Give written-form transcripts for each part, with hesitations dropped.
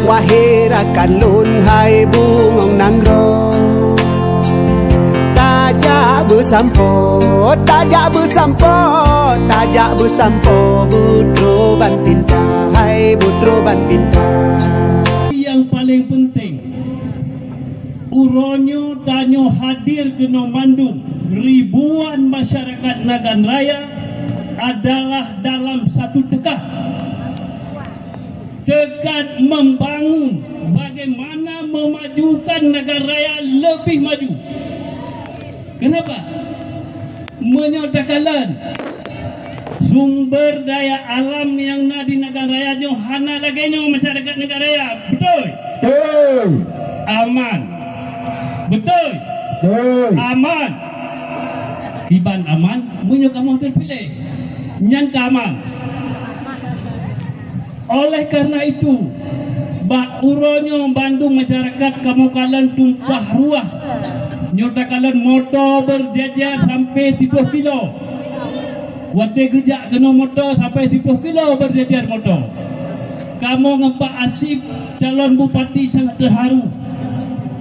wahirakan lun hai bungong nanggro tajak bersampo budro ban pinta hai budro ban pinta. Yang paling penting uronyo danyo hadir ke Bandung ribuan masyarakat Nagan Raya adalah dalam satu tekad membangun bagaimana memajukan Nagan Raya lebih maju. Kenapa? Menyatakan sumber daya alam yang ada di Nagan Raya nyo hana lagi nyo masyarakat Nagan Raya. Betul? Betul. Aman. Betul? Betul. Aman. Tiban aman, munyo kamu terpilih. Nyan aman. Oleh karena itu, bak uronyo Bandung masyarakat kamu kalian tumpah ruah. Nyota kalian motor berjajar sampai 30 kilo. Waktu kerja kena motor sampai 30 kilo berjajar motor. Kamu ngempak Asif calon bupati sangat terharu.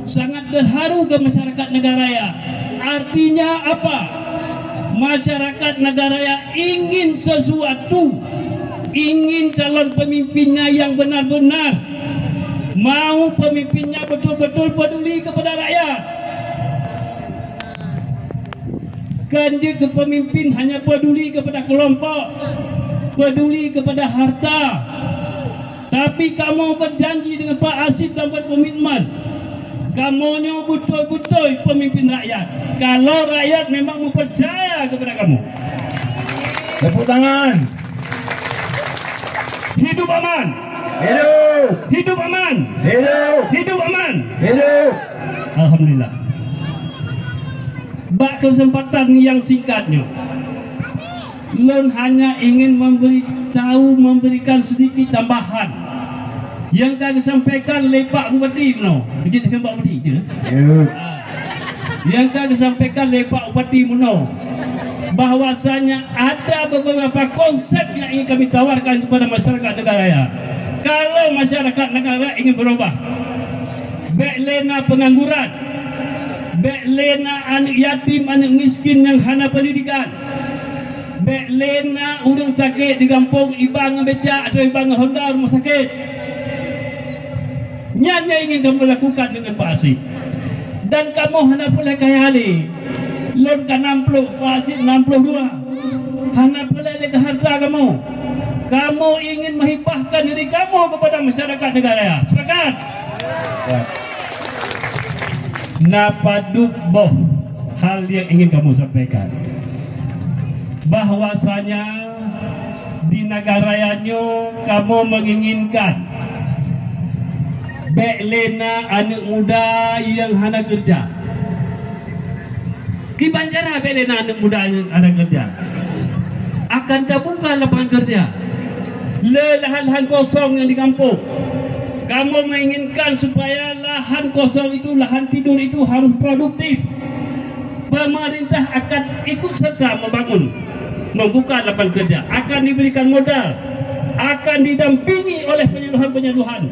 Sangat terharu ke masyarakat Nagan Raya. Artinya apa? Masyarakat Nagan Raya ingin sesuatu. Ingin calon pemimpinnya yang benar-benar mau pemimpinnya betul-betul peduli kepada rakyat. Janji kepemimpin hanya peduli kepada kelompok, peduli kepada harta. Tapi kamu berjanji dengan Pak Asif dan berkomitmen, kamu betul-betul pemimpin rakyat. Kalau rakyat memang mempercaya kepada kamu. Tepuk tangan. Hidup aman. Hidup. Hidup aman. Hidup. Hidup aman. Hidup. Alhamdulillah. Bak kesempatan yang singkatnya, Lon hanya ingin memberikan sedikit tambahan yang kami sampaikan oleh Pak Bupati Muno. Begitu kan Pak Bupati? Yang kami sampaikan oleh Pak Bupati Muno, bahwasanya ada beberapa konsep yang ingin kami tawarkan kepada masyarakat Nagan Raya. Kalau masyarakat Nagan Raya ingin berubah, baik lena pengangguran, baik lena anak yatim, anak miskin yang hana pendidikan, baik lena urang sakit di kampung ibang becak atau ibang Honda rumah sakit. Nyanya ingin kamu lakukan dengan Pak Asif. Dan kamu hana boleh kaya ali. Lon ke 60, Pak Asif 62. Hana boleh ke harta kamu. Kamu ingin menghibahkan diri kamu kepada masyarakat Nagan Raya. Sepakat? Ya. Napaduk boh hal yang ingin kamu sampaikan, bahwasanya di Nagan Raya nyo kamu menginginkan baik lena anak muda yang hana kerja. Di Banjarah baik lena anak muda yang hana kerja akan terbuka lapangan kerja. Lahan-lahan kosong yang di kampung, kamu menginginkan supaya lahan kosong itu, lahan tidur itu harus produktif. Pemerintah akan ikut serta membuka lapangan kerja, akan diberikan modal, akan didampingi oleh penyeluhan-penyeluhan,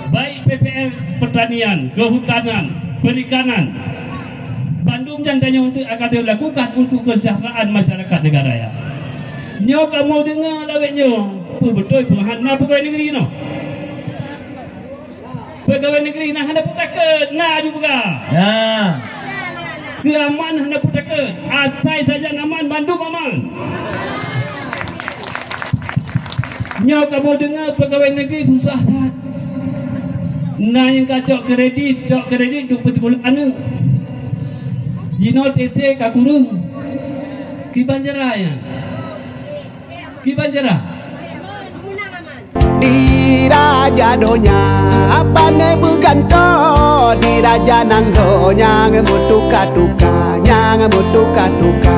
baik PPL pertanian, kehutanan, perikanan. Bandung jantanya untuk akan dilakukan untuk kesejahteraan masyarakat Nagan Raya. Nyo kamu dengar lawetnya, betul penghana pegawai negeri no. Pegawai negeri nah hendak putakan, nah juga. Ya. Keaman hendak putakan, atai saja aman, Bandung aman. Nyo kamu dengar pegawai negeri susah dah. Nah yang cok kredit untuk betul anak. Jino TC kakurung. Ki Banjarah ya. Ki Banjarah. Di raja donya apa ne buganto di raja nangro nyang butuka tuka nyang butuka tuka